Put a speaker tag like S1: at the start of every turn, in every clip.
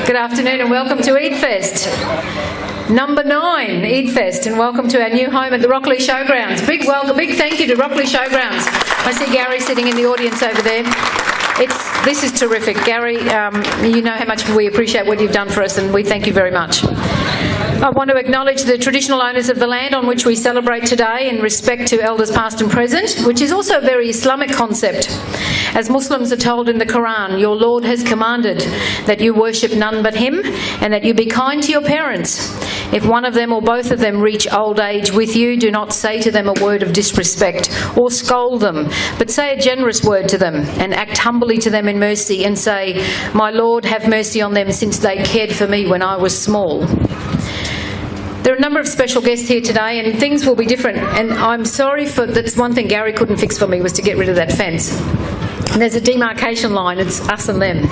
S1: Good afternoon and welcome to Eidfest. Number 9, Eidfest, and welcome to our new home at the Rockley Showgrounds. Big thank you to Rockley Showgrounds. I see Gary sitting in the audience over there. This is terrific. Gary, you know how much we appreciate what you've done for us, and we thank you very much. I want to acknowledge the traditional owners of the land on which we celebrate today in respect to elders past and present, which is also a very Islamic concept. As Muslims are told in the Quran, your Lord has commanded that you worship none but Him and that you be kind to your parents. If one of them or both of them reach old age with you, do not say to them a word of disrespect or scold them, but say a generous word to them and act humbly to them in mercy and say, my Lord, have mercy on them since they cared for me when I was small. There are a number of special guests here today and things will be different, and I'm sorry for, that's one thing Gary couldn't fix for me, was to get rid of that fence. And there's a demarcation line, it's us and them.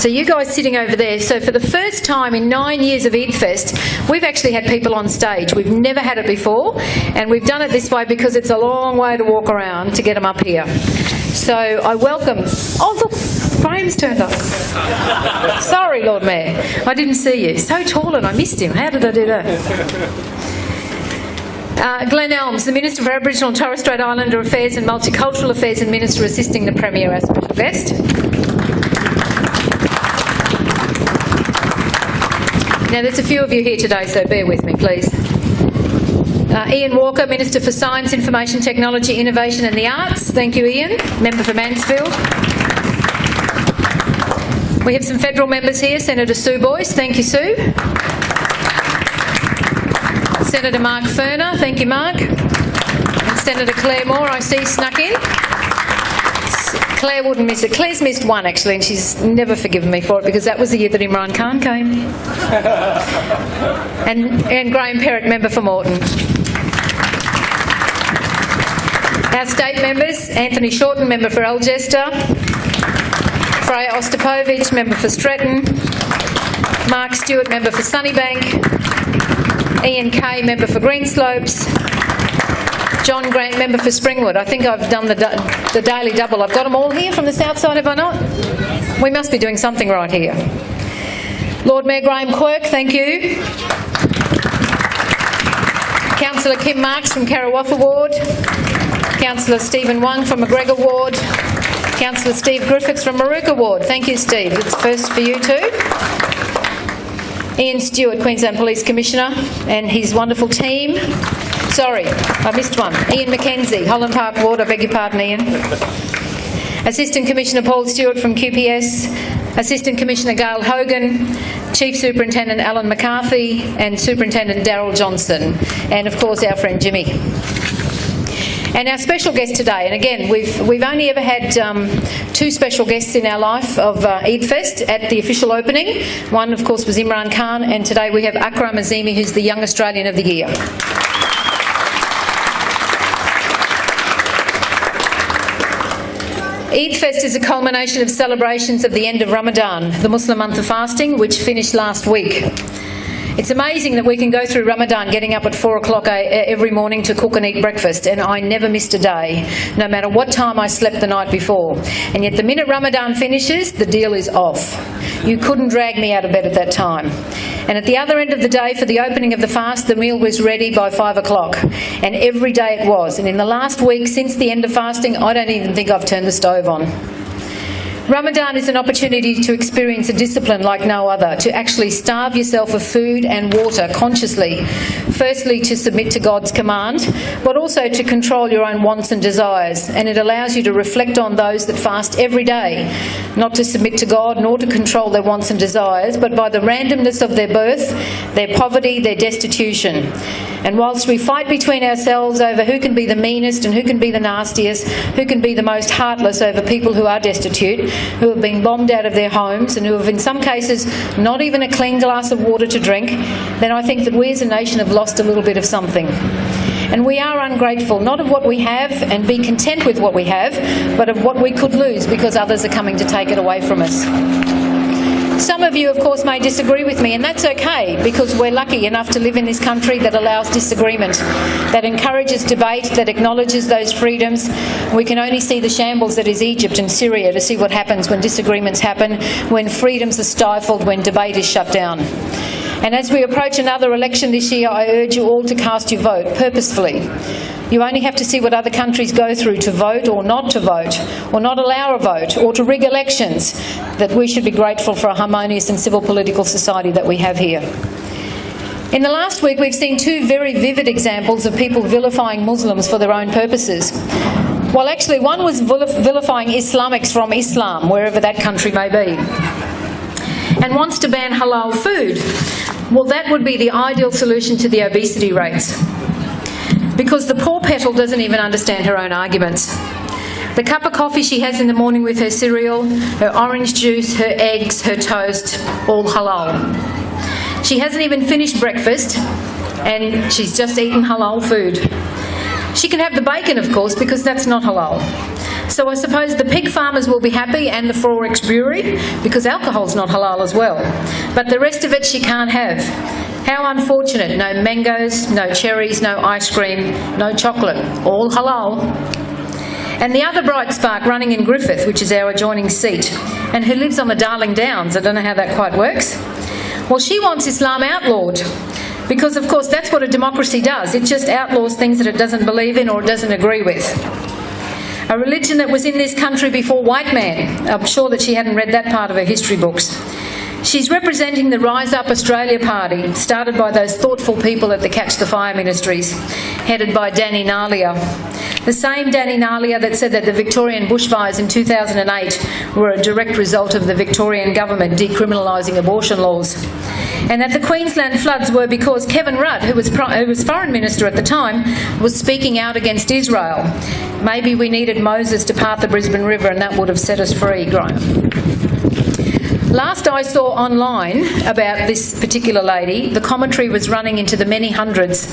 S1: So you guys sitting over there, so for the first time in 9 years of Eidfest, we've actually had people on stage. We've never had it before, and we've done it this way because it's a long way to walk around to get them up here. So I welcome, oh look, Graham's turned up. Sorry, Lord Mayor, I didn't see you. So tall and I missed him. How did I do that? Glenn Elms, the Minister for Aboriginal and Torres Strait Islander Affairs and Multicultural Affairs and Minister assisting the Premier, our special guest. Now there's a few of you here today, so bear with me please. Ian Walker, Minister for Science, Information Technology, Innovation and the Arts. Thank you, Ian. Member for Mansfield. We have some federal members here. Senator Sue Boyce. Thank you, Sue. Senator Mark Ferner. Thank you, Mark. And Senator Claire Moore, I see, snuck in. Claire wouldn't miss it. Claire's missed one, actually, and she's never forgiven me for it because that was the year that Imran Khan came. and Graham Perrott, Member for Moreton. Our state members, Anthony Shorten, Member for Algester. Freya Ostapovich, Member for Stretton. Mark Stewart, Member for Sunnybank. Ian Kay, Member for Greenslopes. John Grant, Member for Springwood. I think I've done the daily double. I've got them all here from the south side, have I not? We must be doing something right here. Lord Mayor Graham Quirk, thank you. Councillor Kim Marks from Karawaffa Ward. Councillor Stephen Wang from McGregor Ward. Councillor Steve Griffiths from Maruka Ward. Thank you, Steve. It's first for you too. Ian Stewart, Queensland Police Commissioner, and his wonderful team. Sorry, I missed one. Ian McKenzie, Holland Park Ward. I beg your pardon, Ian. Assistant Commissioner Paul Stewart from QPS. Assistant Commissioner Gail Hogan. Chief Superintendent Alan McCarthy. And Superintendent Darryl Johnson. And of course our friend Jimmy. And our special guest today, and again, we've only ever had 2 special guests in our life of Eidfest at the official opening. One, of course, was Imran Khan, and today we have Akram Azimi, who's the Young Australian of the Year. Eidfest is a culmination of celebrations of the end of Ramadan, the Muslim month of fasting, which finished last week. It's amazing that we can go through Ramadan getting up at 4 o'clock every morning to cook and eat breakfast, and I never missed a day, no matter what time I slept the night before. And yet the minute Ramadan finishes, the deal is off. You couldn't drag me out of bed at that time. And at the other end of the day, for the opening of the fast, the meal was ready by 5 o'clock. And every day it was. And in the last week since the end of fasting, I don't even think I've turned the stove on. Ramadan is an opportunity to experience a discipline like no other, to actually starve yourself of food and water consciously, firstly to submit to God's command, but also to control your own wants and desires. And it allows you to reflect on those that fast every day, not to submit to God nor to control their wants and desires, but by the randomness of their birth, their poverty, their destitution. And whilst we fight between ourselves over who can be the meanest and who can be the nastiest, who can be the most heartless over people who are destitute, who have been bombed out of their homes and who have in some cases not even a clean glass of water to drink, then I think that we as a nation have lost a little bit of something. And we are ungrateful, not of what we have and be content with what we have, but of what we could lose because others are coming to take it away from us. Some of you, of course, may disagree with me, and that's okay, because we're lucky enough to live in this country that allows disagreement, that encourages debate, that acknowledges those freedoms. We can only see the shambles that is Egypt and Syria to see what happens when disagreements happen, when freedoms are stifled, when debate is shut down. And as we approach another election this year, I urge you all to cast your vote purposefully. You only have to see what other countries go through to vote or not allow a vote, or to rig elections, that we should be grateful for a harmonious and civil political society that we have here. In the last week, we've seen two very vivid examples of people vilifying Muslims for their own purposes. Well, actually, one was vilifying Islamics from Islam, wherever that country may be, and wants to ban halal food. Well, that would be the ideal solution to the obesity rates, because the poor petal doesn't even understand her own arguments. The cup of coffee she has in the morning with her cereal, her orange juice, her eggs, her toast, all halal. She hasn't even finished breakfast and she's just eaten halal food. She can have the bacon, of course, because that's not halal. So I suppose the pig farmers will be happy, and the Forex Brewery, because alcohol's not halal as well. But the rest of it she can't have. How unfortunate. No mangoes, no cherries, no ice cream, no chocolate. All halal. And the other bright spark running in Griffith, which is our adjoining seat, and who lives on the Darling Downs, I don't know how that quite works. Well, she wants Islam outlawed, because of course that's what a democracy does. It just outlaws things that it doesn't believe in or it doesn't agree with. A religion that was in this country before white man. I'm sure that she hadn't read that part of her history books. She's representing the Rise Up Australia Party, started by those thoughtful people at the Catch the Fire Ministries, headed by Danny Nalia. The same Danny Nalia that said that the Victorian bushfires in 2008 were a direct result of the Victorian government decriminalising abortion laws. And that the Queensland floods were because Kevin Rudd, who was Foreign Minister at the time, was speaking out against Israel. Maybe we needed Moses to part the Brisbane River and that would have set us free, Graham. Last I saw online about this particular lady, the commentary was running into the many hundreds.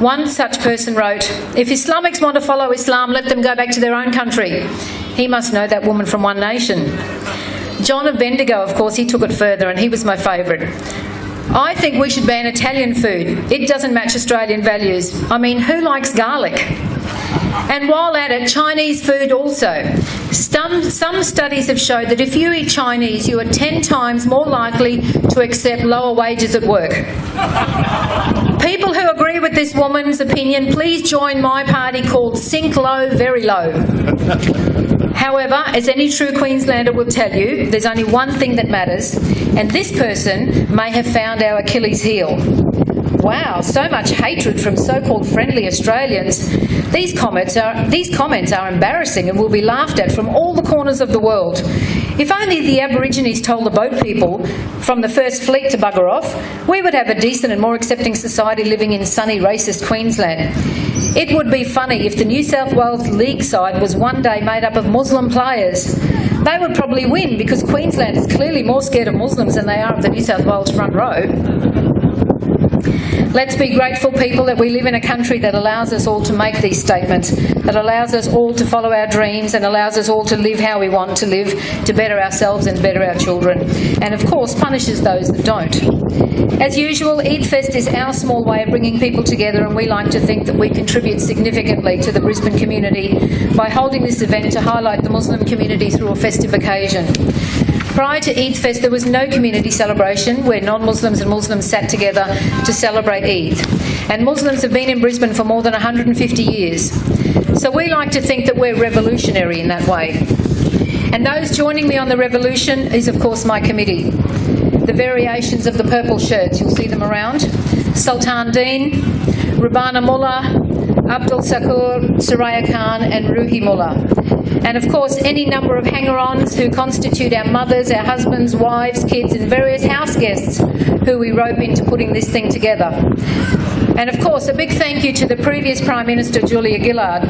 S1: One such person wrote, "If Islamics want to follow Islam, let them go back to their own country." He must know that woman from One Nation. John of Bendigo, of course, he took it further, and he was my favourite. "I think we should ban Italian food. It doesn't match Australian values. I mean, who likes garlic?" And while at it, Chinese food also. Some studies have showed that if you eat Chinese, you are 10 times more likely to accept lower wages at work. People who agree with this woman's opinion, please join my party called Sink Low, Very Low. However, as any true Queenslander will tell you, there's only one thing that matters, and this person may have found our Achilles heel. Wow, so much hatred from so-called friendly Australians. These comments are embarrassing and will be laughed at from all the corners of the world. If only the Aborigines told the boat people from the First Fleet to bugger off, we would have a decent and more accepting society living in sunny, racist Queensland. It would be funny if the New South Wales League side was one day made up of Muslim players. They would probably win because Queensland is clearly more scared of Muslims than they are of the New South Wales front row. Let's be grateful, people, that we live in a country that allows us all to make these statements, that allows us all to follow our dreams and allows us all to live how we want to live, to better ourselves and better our children, and of course punishes those that don't. As usual, EatFest is our small way of bringing people together, and we like to think that we contribute significantly to the Brisbane community by holding this event to highlight the Muslim community through a festive occasion. Prior to EatFest, there was no community celebration where non-Muslims and Muslims sat together to celebrate Eid. And Muslims have been in Brisbane for more than 150 years. So we like to think that we're revolutionary in that way. And those joining me on the revolution is, of course, my committee. The variations of the purple shirts, you'll see them around. Sultan Dean, Rubana Mullah, Abdul Sakur, Soraya Khan and Ruhi Mullah. And of course any number of hanger-ons who constitute our mothers, our husbands, wives, kids and various house guests who we rope into putting this thing together. And of course a big thank you to the previous Prime Minister Julia Gillard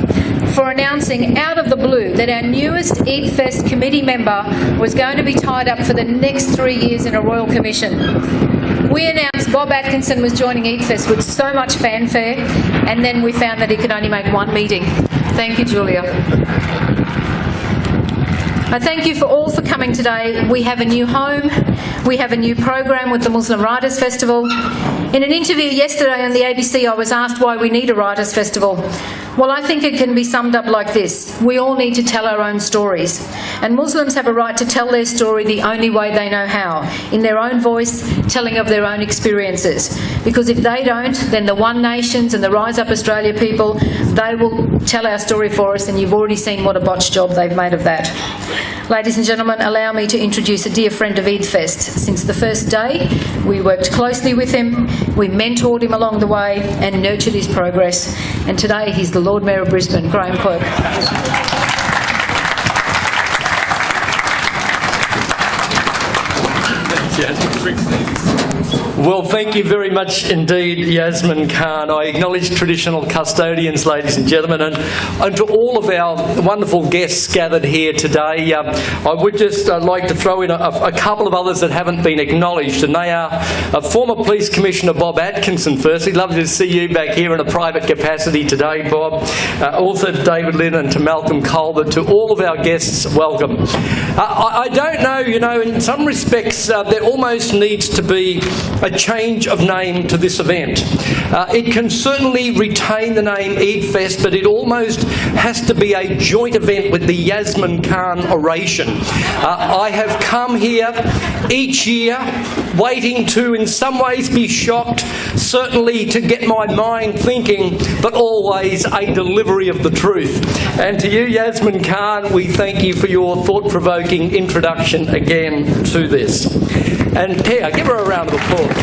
S1: for announcing out of the blue that our newest EatFest committee member was going to be tied up for the next 3 years in a Royal Commission. We announced Bob Atkinson was joining EatFest with so much fanfare, and then we found that he could only make one meeting. Thank you, Julia. I thank you all for coming today. We have a new home. We have a new program with the Muslim Writers Festival. In an interview yesterday on the ABC, I was asked why we need a Writers Festival. Well, I think it can be summed up like this. We all need to tell our own stories. And Muslims have a right to tell their story the only way they know how, in their own voice, telling of their own experiences. Because if they don't, then the One Nations and the Rise Up Australia people, they will tell our story for us, and you've already seen what a botched job they've made of that. Ladies and gentlemen, allow me to introduce a dear friend of Eidfest. Since the first day, we worked closely with him, we mentored him along the way and nurtured his progress. And today he's the Lord Mayor of Brisbane, Graham Quirk.
S2: Well, thank you very much indeed, Yasmin Khan. I acknowledge traditional custodians, ladies and gentlemen, and to all of our wonderful guests gathered here today. I would just like to throw in a couple of others that haven't been acknowledged, and they are former Police Commissioner Bob Atkinson, firstly. Lovely to see you back here in a private capacity today, Bob. Also to David Lynn and to Malcolm Colbert. To all of our guests, welcome. I don't know, in some respects there almost needs to be a change of name to this event. It can certainly retain the name Eidfest, but it almost has to be a joint event with the Yasmin Khan oration. I have come here each year waiting to in some ways be shocked, certainly to get my mind thinking, but always a delivery of the truth. And to you, Yasmin Khan, we thank you for your thought-provoking introduction again to this. And here, give her a round of applause.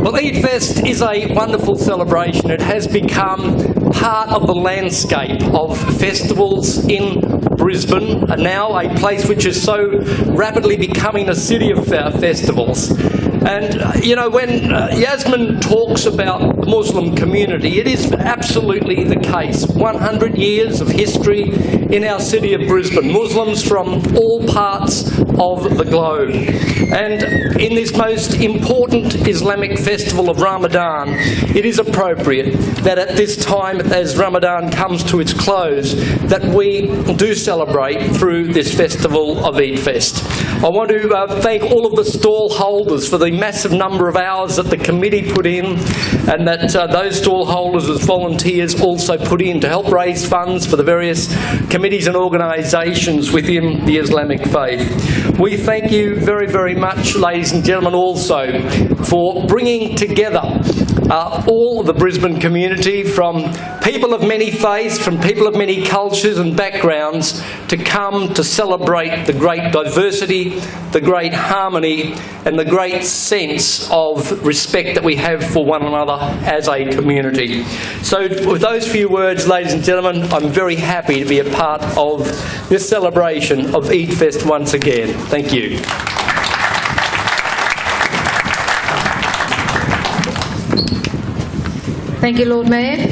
S2: Well, Eidfest is a wonderful celebration. It has become part of the landscape of festivals in Brisbane, and now a place which is so rapidly becoming a city of festivals. And, when Yasmin talks about the Muslim community, it is absolutely the case. 100 years of history in our city of Brisbane. Muslims from all parts of the globe. And in this most important Islamic festival of Ramadan, it is appropriate that at this time, as Ramadan comes to its close, that we do celebrate through this festival of Eidfest. I want to thank all of the stall holders for the massive number of hours that the committee put in, and that those stall holders as volunteers also put in to help raise funds for the various committees and organisations within the Islamic faith. We thank you very, very much, ladies and gentlemen, also for bringing together all of the Brisbane community, from people of many faiths, from people of many cultures and backgrounds, to come to celebrate the great diversity, the great harmony and the great sense of respect that we have for one another as a community. So with those few words, ladies and gentlemen, I'm very happy to be a part of this celebration of Eidfest once again. Thank you.
S1: Thank you, Lord Mayor.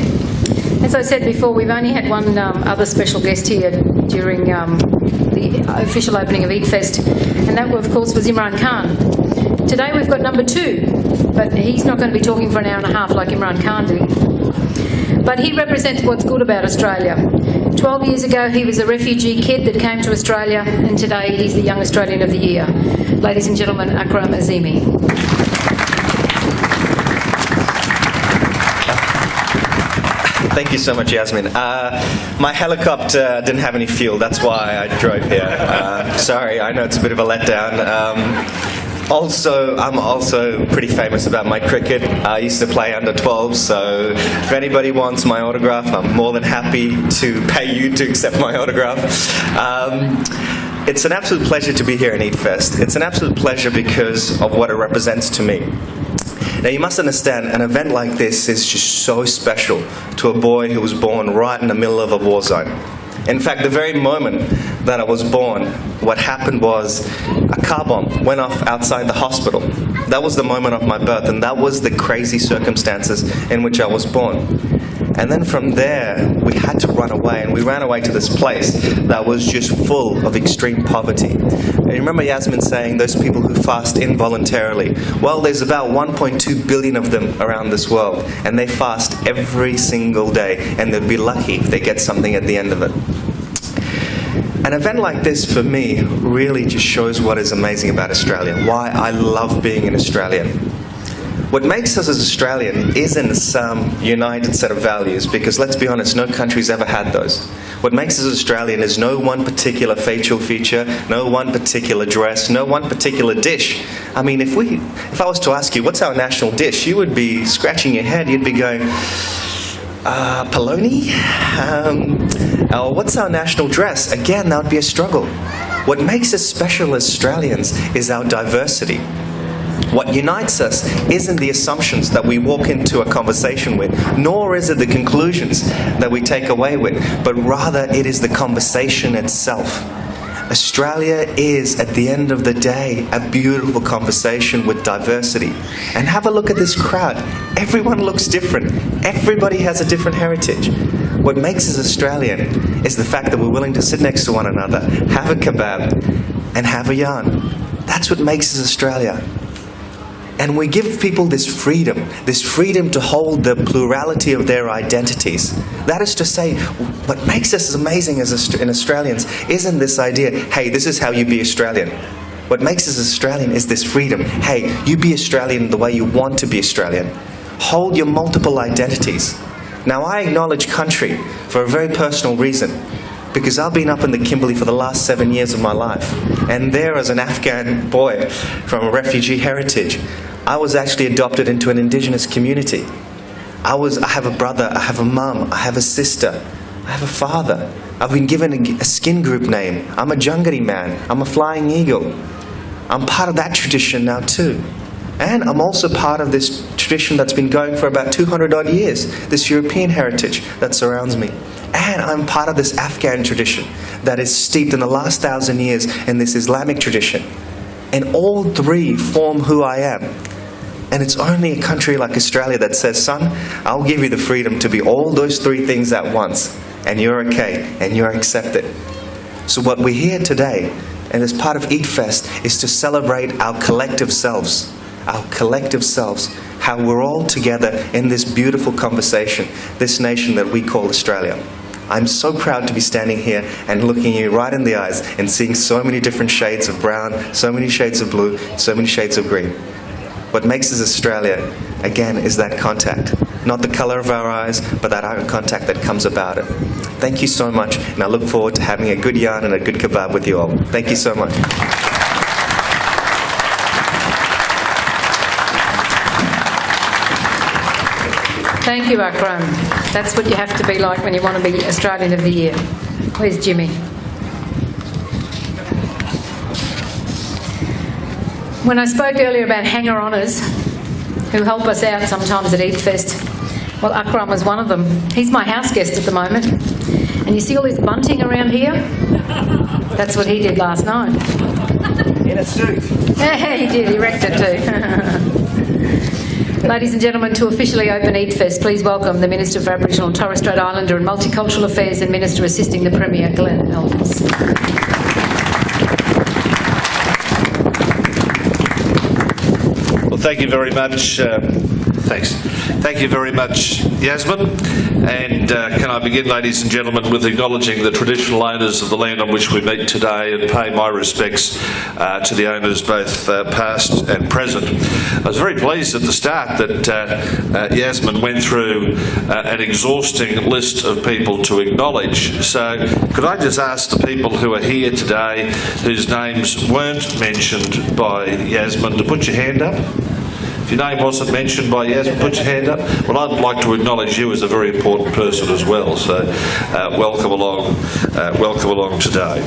S1: As I said before, we've only had one other special guest here during the official opening of Eidfest, and that, of course, was Imran Khan. Today we've got number 2, but he's not going to be talking for an hour and a half like Imran Khan did. But he represents what's good about Australia. 12 years ago, he was a refugee kid that came to Australia, and today he's the Young Australian of the Year. Ladies and gentlemen, Akram Azimi.
S3: Thank you so much, Yasmin. My helicopter didn't have any fuel, that's why I drove here. Sorry, I know it's a bit of a letdown. I'm also pretty famous about my cricket. I used to play under 12, so if anybody wants my autograph, I'm more than happy to pay you to accept my autograph. It's an absolute pleasure to be here in Eidfest. It's an absolute pleasure because of what it represents to me. Now, you must understand, an event like this is just so special to a boy who was born right in the middle of a war zone. In fact, the very moment that I was born, what happened was a car bomb went off outside the hospital. That was the moment of my birth, and that was the crazy circumstances in which I was born. And then from there, we had to run away, and we ran away to this place that was just full of extreme poverty. And you remember Yasmin saying those people who fast involuntarily? Well, there's about 1.2 billion of them around this world, and they fast every single day, and they'd be lucky if they get something at the end of it. An event like this, for me, really just shows what is amazing about Australia, why I love being an Australian. What makes us as Australian isn't some united set of values, because let's be honest, no country's ever had those. What makes us Australian is no one particular facial feature, no one particular dress, no one particular dish. I mean, if I was to ask you, what's our national dish, you would be scratching your head, you'd be going, polony? What's our national dress? Again, that would be a struggle. What makes us special as Australians is our diversity. What unites us isn't the assumptions that we walk into a conversation with, nor is it the conclusions that we take away with, but rather it is the conversation itself. Australia is, at the end of the day, a beautiful conversation with diversity. And have a look at this crowd. Everyone looks different. Everybody has a different heritage. What makes us Australian is the fact that we're willing to sit next to one another, have a kebab, and have a yarn. That's what makes us Australia. And we give people this freedom to hold the plurality of their identities. That is to say, what makes us as amazing as Australians isn't this idea, hey, this is how you be Australian. What makes us Australian is this freedom. Hey, you be Australian the way you want to be Australian. Hold your multiple identities. Now, I acknowledge country for a very personal reason, because I've been up in the Kimberley for the last 7 years of my life. And there, as an Afghan boy from a refugee heritage, I was actually adopted into an indigenous community. I have a brother, I have a mum, I have a sister, I have a father. I've been given a skin group name. I'm a Jungari man. I'm a flying eagle. I'm part of that tradition now too. And I'm also part of this tradition that's been going for about 200 odd years, this European heritage that surrounds me. And I'm part of this Afghan tradition that is steeped in the last 1,000 years in this Islamic tradition. And all three form who I am. And it's only a country like Australia that says, son, I'll give you the freedom to be all those three things at once. And you're okay, and you're accepted. So what we're here today, and as part of Eat Fest, is to celebrate our collective selves. Our collective selves. How we're all together in this beautiful conversation, this nation that we call Australia. I'm so proud to be standing here and looking you right in the eyes and seeing so many different shades of brown, so many shades of blue, so many shades of green. What makes us Australia, again, is that contact. Not the colour of our eyes, but that eye contact that comes about it. Thank you so much, and I look forward to having a good yarn and a good kebab with you all. Thank you so much.
S1: Thank you, Akram. That's what you have to be like when you want to be Australian of the Year. Where's Jimmy? When I spoke earlier about hanger-oners who help us out sometimes at Eat Fest, well, Akram was one of them. He's my house guest at the moment. And you see all this bunting around here? That's what he did last night.
S3: In a suit.
S1: Yeah, he did. He wrecked it too. Ladies and gentlemen, to officially open Eat Fest, please welcome the Minister for Aboriginal and Torres Strait Islander and Multicultural Affairs and Minister assisting the Premier, Glenn Elders.
S4: Well, thank you very much. Thanks. Thank you very much, Yasmin. And can I begin, ladies and gentlemen, with acknowledging the traditional owners of the land on which we meet today and pay my respects to the owners both past and present. I was very pleased at the start that Yasmin went through an exhausting list of people to acknowledge. So could I just ask the people who are here today whose names weren't mentioned by Yasmin to put your hand up? If your name wasn't mentioned by Yasmin, put your hand up. Well, I'd like to acknowledge you as a very important person as well. So, welcome along today.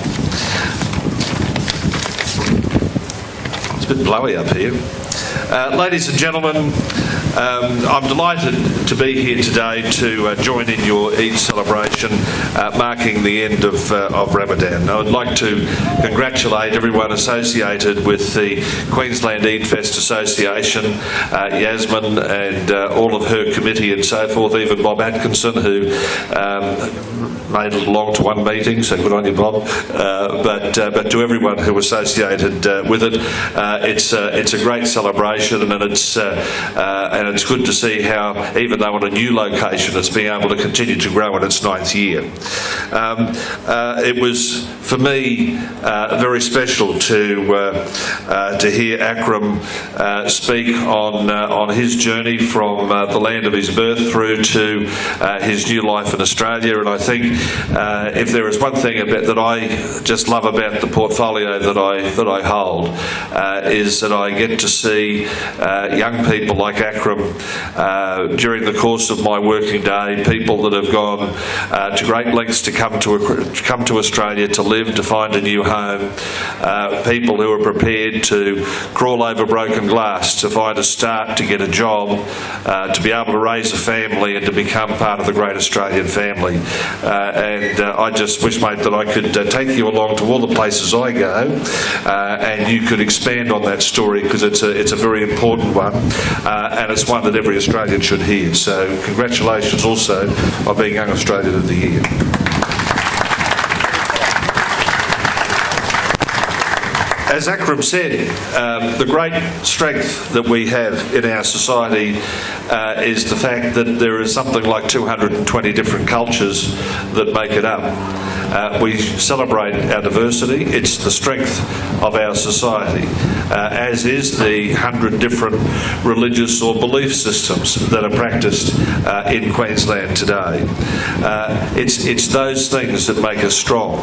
S4: It's a bit blowy up here. Ladies and gentlemen, I'm delighted to be here today to join in your Eid celebration marking the end of Ramadan. I would like to congratulate everyone associated with the Queensland Eid Fest Association, Yasmin and all of her committee and so forth, even Bob Atkinson, who made it along to one meeting, so good on you, Bob. But to everyone who associated with it, it's a great celebration, and it's good to see how, even though on a new location, it's been able to continue to grow in its 9th year. It was, for me, very special to hear Akram speak on his journey from the land of his birth through to his new life in Australia. And I think if there is one thing that I just love about the portfolio that I hold, is that I get to see young people like Akram during the course of my working day, people that have gone to great lengths to come to Australia to live, to find a new home, people who are prepared to crawl over broken glass to find a start, to get a job, to be able to raise a family and to become part of the great Australian family. And I just wish, mate, that I could take you along to all the places I go, and you could expand on that story, because it's a very important one, and it's one that every Australian should hear. So congratulations also on being Young Australian of the Year. As Akram said, the great strength that we have in our society is the fact that there is something like 220 different cultures that make it up. We celebrate our diversity. It's the strength of our society, as is the 100 different religious or belief systems that are practiced in Queensland today. It's those things that make us strong.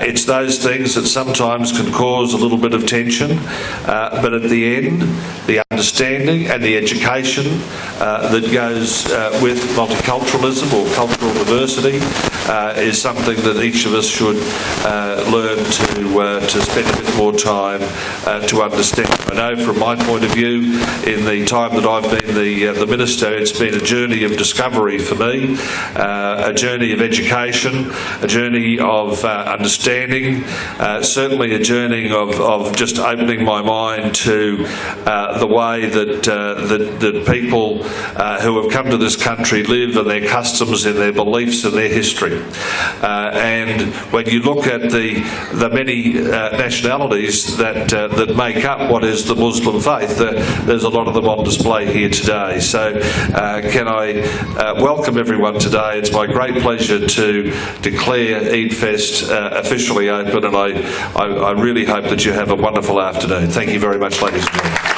S4: It's those things that sometimes can cause a little bit of tension, but at the end, the understanding and the education that goes with multiculturalism or cultural diversity is something that each of us should learn to spend a bit more time to understand. I know from my point of view, in the time that I've been the Minister, it's been a journey of discovery for me, a journey of education, a journey of understanding, certainly a journey of just opening my mind to the way that people who have come to this country live, and their customs and their beliefs and their history. And when you look at the many nationalities that make up what is the Muslim faith, there's a lot of them on display here today. So can I welcome everyone today. It's my great pleasure to declare Eid Fest officially open, and I really hope that you have a wonderful afternoon. Thank you very much, ladies and gentlemen.